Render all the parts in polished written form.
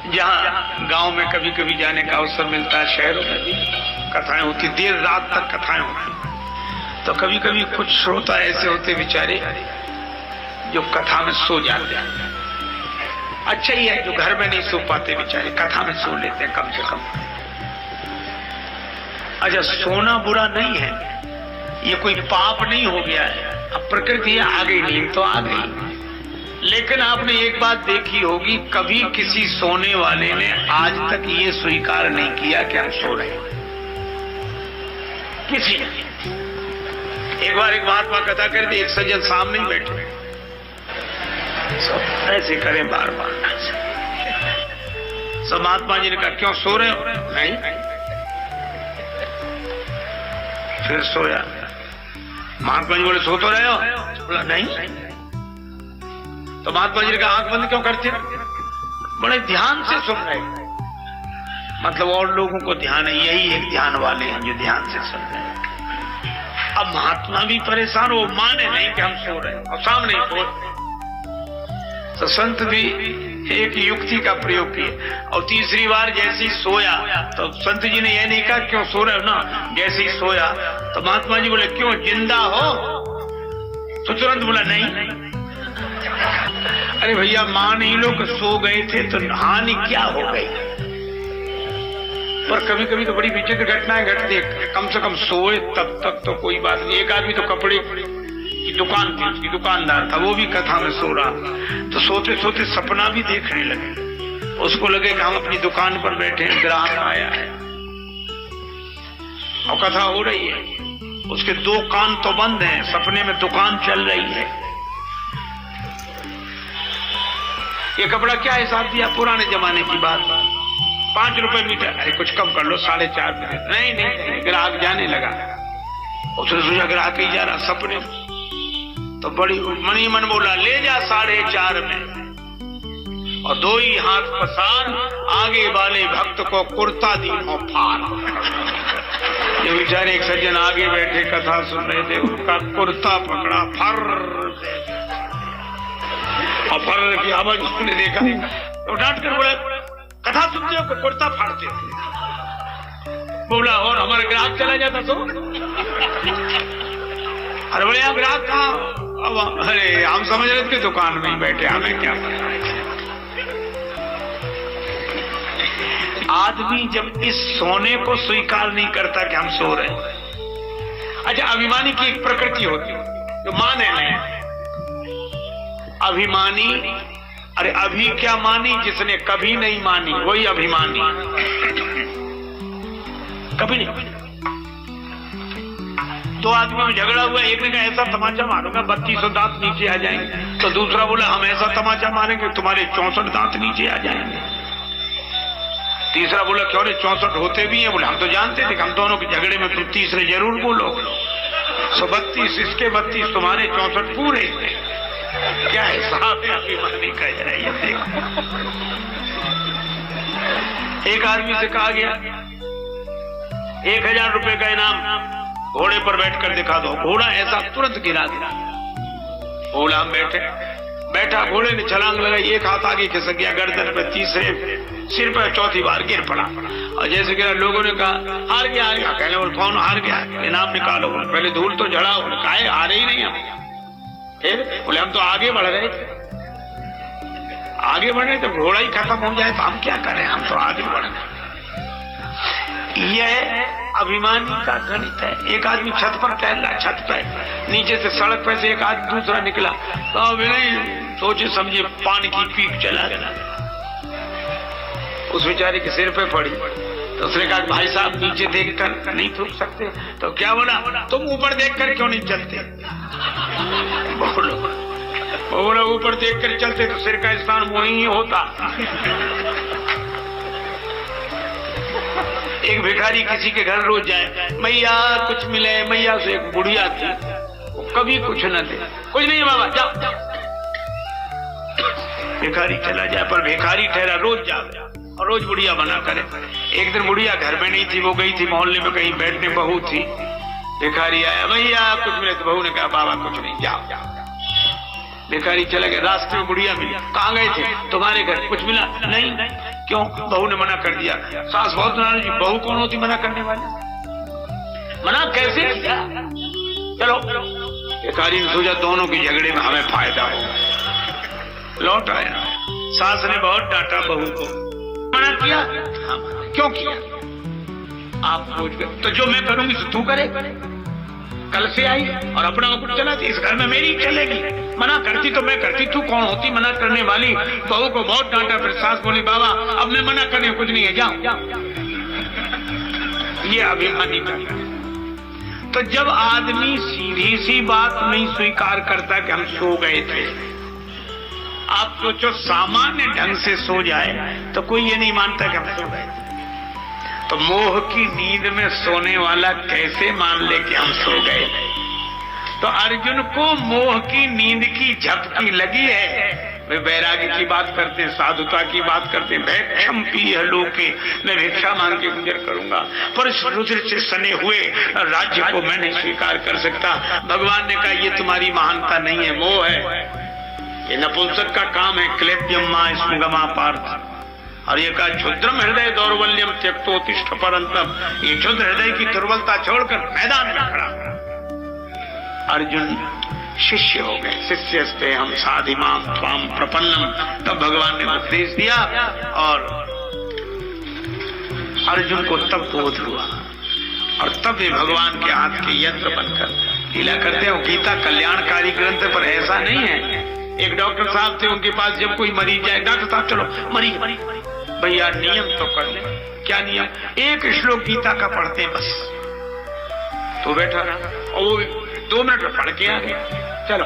जहाँ गांव में कभी कभी जाने का अवसर मिलता है, शहरों में भी कथाएं होती, देर रात तक कथाएं होती, तो कभी कभी कुछ श्रोता ऐसे होते बेचारे जो कथा में सो जाते हैं। अच्छा ही है जो घर में नहीं सो पाते बेचारे कथा में सो लेते हैं कम से कम। अच्छा, सोना बुरा नहीं है, ये कोई पाप नहीं हो गया है, अब प्रकृति आ गई, नींद तो आ गई। लेकिन आपने एक बात देखी होगी, कभी किसी सोने वाले ने आज तक ये स्वीकार नहीं किया कि हम सो रहे हैं, किसी ने। एक बार एक महात्मा कथा कर दी, एक सज्जन सामने ही बैठे, ऐसे करें बार बार। सब महात्मा जी ने कहा क्यों सो रहे हो? नहीं। फिर सोया। महात्मा जी बोले सो तो रहे हो? बोला नहीं। तो महात्मा जी ने कहा आंख बंद क्यों करते? बड़े ध्यान से सुन रहे, मतलब और लोगों को ध्यान है, यही एक ध्यान वाले हैं जो ध्यान से सुन रहे हैं। अब महात्मा भी परेशान, वो माने नहीं कि हम सो रहे हैं और सामने ही सो। तो संत भी एक युक्ति का प्रयोग किए और तीसरी बार जैसे ही सोया तो संत जी ने यह नहीं कहा क्यों सो रहे हो ना, जैसे ही सोया तो महात्मा जी बोले क्यों जिंदा हो? तो तुरंत बोला नहीं। अरे भैया मान ही लो कि सो गए थे तो हानि क्या हो गई? पर कभी कभी तो बड़ी विचित्र घटनाएं घटती है। कम से कम सोए तब तक तो कोई बात नहीं। एक आदमी तो कपड़े की दुकान थी, उसकी दुकानदार था, वो भी कथा में सो रहा, तो सोते सोते सपना भी देखने लगे। उसको लगे कि हम अपनी दुकान पर बैठे हैं, ग्राहक आया है और कथा हो रही है, उसके दो कान तो बंद हैं, सपने में दुकान चल रही है। ये कपड़ा क्या हिसाब दिया? पुराने जमाने की बात, 5 रुपए मीटर। अरे कुछ कम कर लो, 4.5 मीटर। नहीं नहीं, ग्राहक जाने लगा। उसने सोचा ग्राहक ही जा रहा सपने, तो बड़ी मनी मन बोला ले जा 4.5 में, और 2 ही हाथ पसार, आगे वाले भक्त को कुर्ता दी हो फार। ये बेचारे एक सज्जन आगे बैठे कथा सुन रहे थे, उनका कुर्ता पकड़ा, फर और फर की आवाज उसने देखा तो डांट कर बोला कथा सुनते हो कुर्ता फाड़ते थे। बोला और हमारा ग्राहक चला जाता तो? अरे बोले यहाँ ग्राहक कहाँ? अब अरे हम समझ रहे थे दुकान में ही बैठे, हमें क्या पता। आदमी जब इस सोने को स्वीकार नहीं करता कि हम सो रहे हैं। अच्छा, अभिमानी की एक प्रकृति होती है जो माने नहीं। अभिमानी, अरे अभी क्या मानी जिसने कभी नहीं मानी, वही अभिमानी। कभी नहीं। 2 आदमियों में झगड़ा हुआ, एक ने कहा ऐसा तमाचा मारूंगा 3200 दांत नीचे आ जाएंगे, तो दूसरा बोला हम ऐसा तमाचा मारेंगे तुम्हारे 64 दांत नीचे आ जाएंगे। तीसरा बोला क्यों रे 64 होते भी हैं? बोले हम तो जानते थे कि हम दोनों के झगड़े में तुम तीसरे जरूर बोलो। 32 इसके 32 तुम्हारे 64 पूरे। क्या हिसाब है अभिमानी का जरा ये देखो। एक आदमी से कहा गया 1000 रुपए का इनाम, घोड़े पर बैठकर दिखा दो। घोड़ा ऐसा तुरंत गिरा दिया। घोड़ा बैठा, घोड़े ने छलांग लगाई, एक हाथ आगे खिसक गया गर्दन पे, तीसरे सिर पर, चौथी बार गिर पड़ा। और जैसे गिरा लोगों ने कहा हार गया, हार गया। कहने बोले कौन हार गया? इनाम निकालो। पहले धूल तो झड़ा, काहे हारे ही नहीं हम। बोले हम तो आगे बढ़ रहे थे, आगे बढ़ रहे तो घोड़ा ही खत्म हो जाए तो हम क्या करें, हम तो आगे बढ़ रहे। यह अभिमानी का गणित है। एक आदमी छत पर टहल रहा, छत पे नीचे से सड़क पे से एक आदमी दूसरा निकला, तो नहीं सोचे समझे पानी की पीक चला गया, उस बेचारे के सिर पे पड़ी। तो उसने कहा भाई साहब नीचे देखकर नहीं थूक सकते? तो क्या बोला तुम ऊपर देखकर क्यों नहीं चलते? बोला ऊपर देखकर चलते तो सिर का स्थान वहीं होता। एक भिखारी किसी के घर रोज जाए, मैया कुछ मिले, मैया से एक बुढ़िया थी, कभी कुछ न दे, कुछ नहीं बाबा जाओ। भिखारी चला जाए, पर भिखारी ठहरा रोज जाओ और रोज बुढ़िया बना करे। एक दिन बुढ़िया घर में नहीं थी, वो गई थी मोहल्ले में कहीं बैठने, बहू थी। भिखारी आया, भैया कुछ मिले? तो बहू ने कहा बाबा कुछ नहीं, जाओ जाओ। भिखारी चले गए, रास्ते में बुढ़िया मिली, कहाँ गए थे? तुम्हारे घर। कुछ मिला? नहीं। क्यों? बहू ने मना कर दिया। सास बहुत नाराज, बहू कौन होती मना करने वाली? मना कैसे किया? चलो, भिखारी ने सोचा दोनों के झगड़े में हमें फायदा हो। लौट आया, सास ने बहुत डांटा बहू को, मना किया। हाँ, क्यों किया? आप पूछ गए तो जो मैं करूंगी तो तू करे। कल से आई और अपना मुकुट चलाती, इस घर में मेरी चलेगी। मना करती तो मैं करती, तू कौन होती मना करने वाली? बहू को बहुत डांटा, फिर सास बोली बाबा अब मैं मना करने कुछ नहीं है, जाओ। ये अभिमानी कर रहा है। तो जब आदमी सीधी सी बात नहीं स्वीकार करता कि हम सो गए थे, आप सोचो सामान्य ढंग से सो जाए तो कोई ये नहीं मानता कि हम सो गए थे। तो मोह की नींद में सोने वाला कैसे मान ले कि हम सो गए? तो अर्जुन को मोह की नींद की झपकी लगी है। वे वैराग्य की बात करते हैं, साधुता की बात करते हैं। भैक्षम पीह लोके, मैं भिक्षा मांग के गुजर करूंगा, पर इस रुद्र से सने हुए राज्य को मैं नहीं स्वीकार कर सकता। भगवान ने कहा ये तुम्हारी महानता नहीं है, मोह है, ये नपुंसक का काम है। क्लेप्यम मां स्मगमा पार्थ। और ये कहा क्षुद्रम हृदय दौर्बल्यम त्यक्तोतिष्ठ परंतम, ये क्षुद्र हृदय की दुर्बलता छोड़कर मैदान में खड़ा। अर्जुन शिष्य हो गए। शिष्यस्ते हम साधिमाम त्वाम प्रपन्नम। तब भगवान ने उपदेश दिया और अर्जुन को तब बोध हुआ। और तब ये भगवान के हाथ के यंत्र बनकर लीला करते हो। गीता कल्याणकारी ग्रंथ, पर ऐसा नहीं है। एक डॉक्टर साहब थे, उनके पास जब कोई मरीज जाए, डॉक्टर साहब चलो मरीज, भैया नियम तो कर ले। क्या नियम? एक श्लोक गीता का पढ़ते हैं बस। तो बैठा रहा और वो 2 मिनट में पढ़ के आ गया। चलो,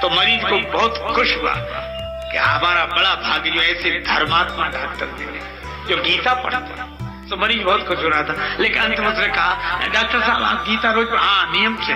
तो मरीज को बहुत खुश हुआ कि हमारा बड़ा भाग्य जो ऐसे धर्मात्मा डॉक्टर मिले जो गीता पढ़ते। तो मरीज बहुत खुश हो रहा था। लेकिन अंत में उसने कहा डॉक्टर साहब आप गीता रोज? हाँ, नियम से।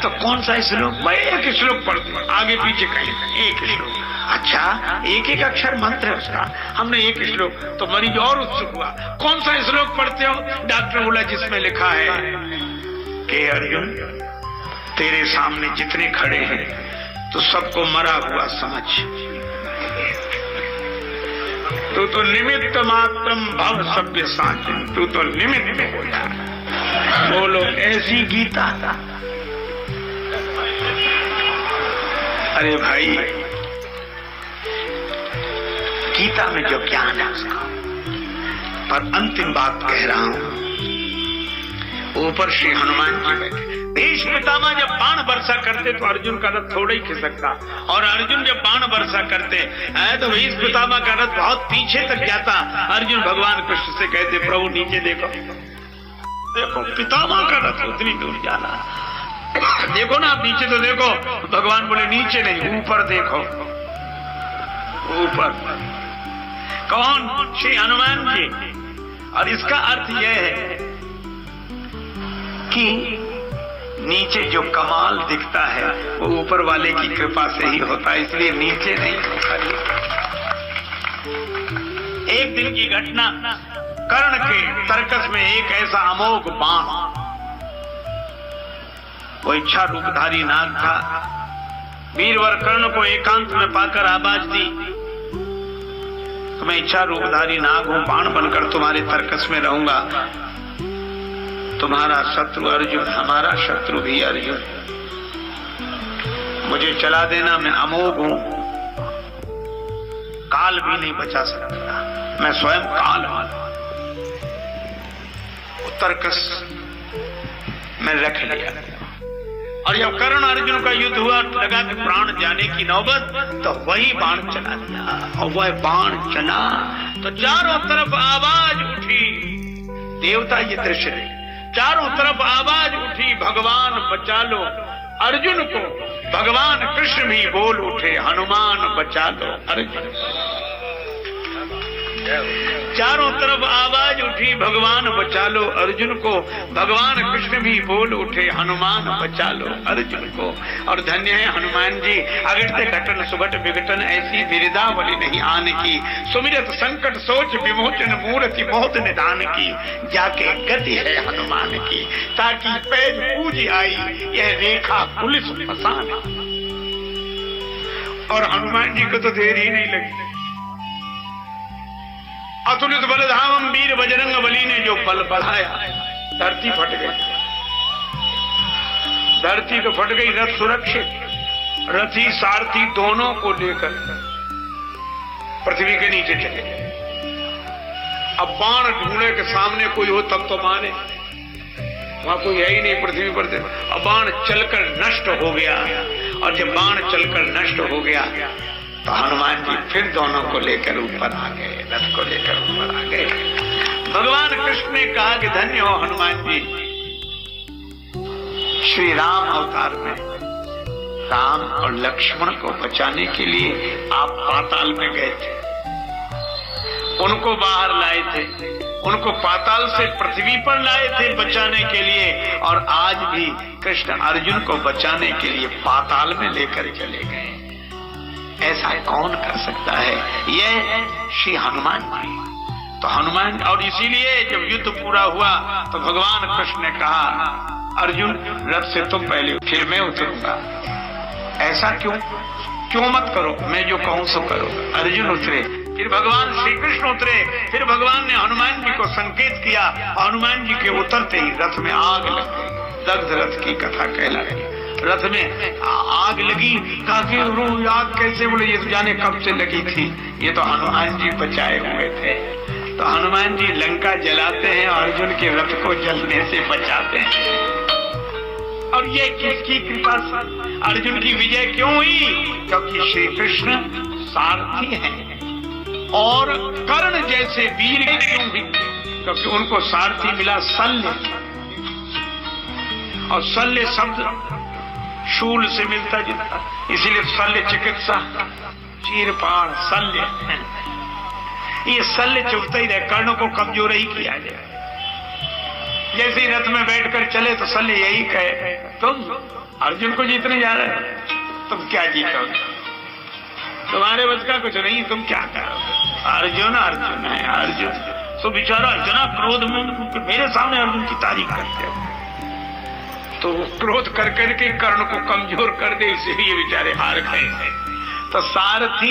तो कौन सा श्लोक? मैं एक श्लोक पढ़ते, आगे पीछे कहीं एक श्लोक। अच्छा, एक अक्षर मंत्र है उसका, हमने एक श्लोक। तो मरीज और उत्सुक हुआ, कौन सा श्लोक पढ़ते हो? डॉक्टर बोला जिसमें लिखा है कि अर्जुन तेरे सामने जितने खड़े हैं तो सबको मरा हुआ समझ, तू तो निमित्त मात्रम भव सभ्य साचिन, तू तो निमित्त हो जा। बोलो ऐसी गीता। अरे भाई, गीता में जो ज्ञान है उसका। पर अंतिम बात कह रहा हूं, ऊपर श्री हनुमान जी बैठे। भीष्म पितामह जब बाण वर्षा करते तो अर्जुन का रथ थोड़ा ही खिसकता, और अर्जुन जब बाण वर्षा करते तो भीष्म पितामह का रथ बहुत पीछे तक जाता। अर्जुन भगवान कृष्ण से कहते प्रभु नीचे देखो, देखो पितामह का रथ उतनी दूर जाना, देखो ना आप नीचे तो देखो। भगवान बोले नीचे नहीं, ऊपर देखो, ऊपर। कौन? श्री हनुमान जी। और इसका अर्थ यह है कि नीचे जो कमाल दिखता है वो ऊपर वाले की कृपा से ही होता है, इसलिए नीचे नहीं होता। एक दिन की घटना, कर्ण के सर्कस में एक ऐसा अमोघ बाण, वो इच्छा रूपधारी नाग था। वीरवर कर्ण को एकांत में पाकर आवाज दी, मैं इच्छा रूपधारी नाग हूं, बाण बनकर तुम्हारे सर्कस में रहूंगा। तुम्हारा शत्रु अर्जुन, हमारा शत्रु भी अर्जुन, मुझे चला देना, मैं अमोघ हूं, काल भी नहीं बचा सकता, मैं स्वयं काल हूं। सर्कस में रख लिया। और जब कर्ण अर्जुन का युद्ध हुआ, लगा कि प्राण जाने की नौबत, तो वही बाण चला दिया। और वह बाण चला तो चारों तरफ आवाज उठी। देवता ये दृश्य देखे, चारों तरफ आवाज उठी, भगवान बचा लो। अर्जुन को भगवान कृष्ण भी बोल उठे, हनुमान बचा लो अर्जुन। चारों तरफ आवाज उठी, भगवान बचा लो अर्जुन को। भगवान कृष्ण भी बोल उठे, हनुमान बचा लो अर्जुन को। और धन्य है हनुमान जी, अगटते घटन सुघट विघटन ऐसी बिरदावली नहीं आने की। सुमिरत संकट सोच विमोचन मूर्ति मोहत निदान की। जाके गति है हनुमान की, ताकि पैज पूज आई यह रेखा पुलिस फसान। और हनुमान जी को तो देर ही नहीं लगी। अतुलित बलधामम वीर बजरंग बली ने जो बल बढ़ाया, धरती फट गई। धरती तो फट गई, रथ सुरक्षित, रथी सारथी दोनों को लेकर पृथ्वी के नीचे चले गए। अब बाण ढूंढे के सामने कोई हो तब तो माने, वहां कोई है ही नहीं पृथ्वी पर। अब बाण चलकर नष्ट हो गया, और जब बाण चलकर नष्ट हो गया तो हनुमान जी फिर दोनों को लेकर ऊपर आ गए, रथ को लेकर ऊपर आ गए। भगवान कृष्ण ने कहा कि धन्य हो हनुमान जी, श्री राम अवतार में राम और लक्ष्मण को बचाने के लिए आप पाताल में गए थे, उनको बाहर लाए थे, उनको पाताल से पृथ्वी पर लाए थे बचाने के लिए, और आज भी कृष्ण अर्जुन को बचाने के लिए पाताल में लेकर चले गए। ऐसा कौन कर सकता है? यह श्री हनुमान जी। तो हनुमान, और इसीलिए जब युद्ध पूरा हुआ तो भगवान कृष्ण ने कहा, अर्जुन रथ से तुम पहले, फिर मैं उतरूंगा। ऐसा क्यों मत करो, मैं जो कहूं सो करो। अर्जुन उतरे, फिर भगवान श्री कृष्ण उतरे, फिर भगवान ने हनुमान जी को संकेत किया। हनुमान जी के उतरते ही रथ में आग लग गई। दग्ध रथ की कथा कहलाती। रथ में आग लगी, कहा कि आग कैसे? बोले ये तो जाने कब से लगी थी, ये तो हनुमान जी बचाए हुए थे। तो हनुमान जी लंका जलाते हैं और अर्जुन के रथ को जलने से बचाते हैं। और ये किसकी कृपा से अर्जुन की विजय क्यों हुई? क्योंकि श्री कृष्ण सारथी हैं। और कर्ण जैसे वीर क्यों हुई? क्योंकि उनको सारथी मिला शल्य, और शल्य शब्द शूल से मिलता जुलता, इसीलिए शल्य चिकित्सा, चीरफाड़ शल्य। ये शल्य चुभता ही रहे, कर्णों को कमजोर ही किया जाए। जैसे ही रथ में बैठकर चले तो शल्य यही कहे, तुम अर्जुन को जीतने जा रहे हो, तुम क्या जीतोगे? तुम्हारे बस का कुछ नहीं, तुम क्या करोगे? अर्जुन अर्जुन है, अर्जुन। तो बेचारा इतना क्रोध में, मेरे सामने अर्जुन की तारीफ करते हो, तो क्रोध कर करके कर्ण को कमजोर कर दे, इसलिए बेचारे हार गए। तो सारथी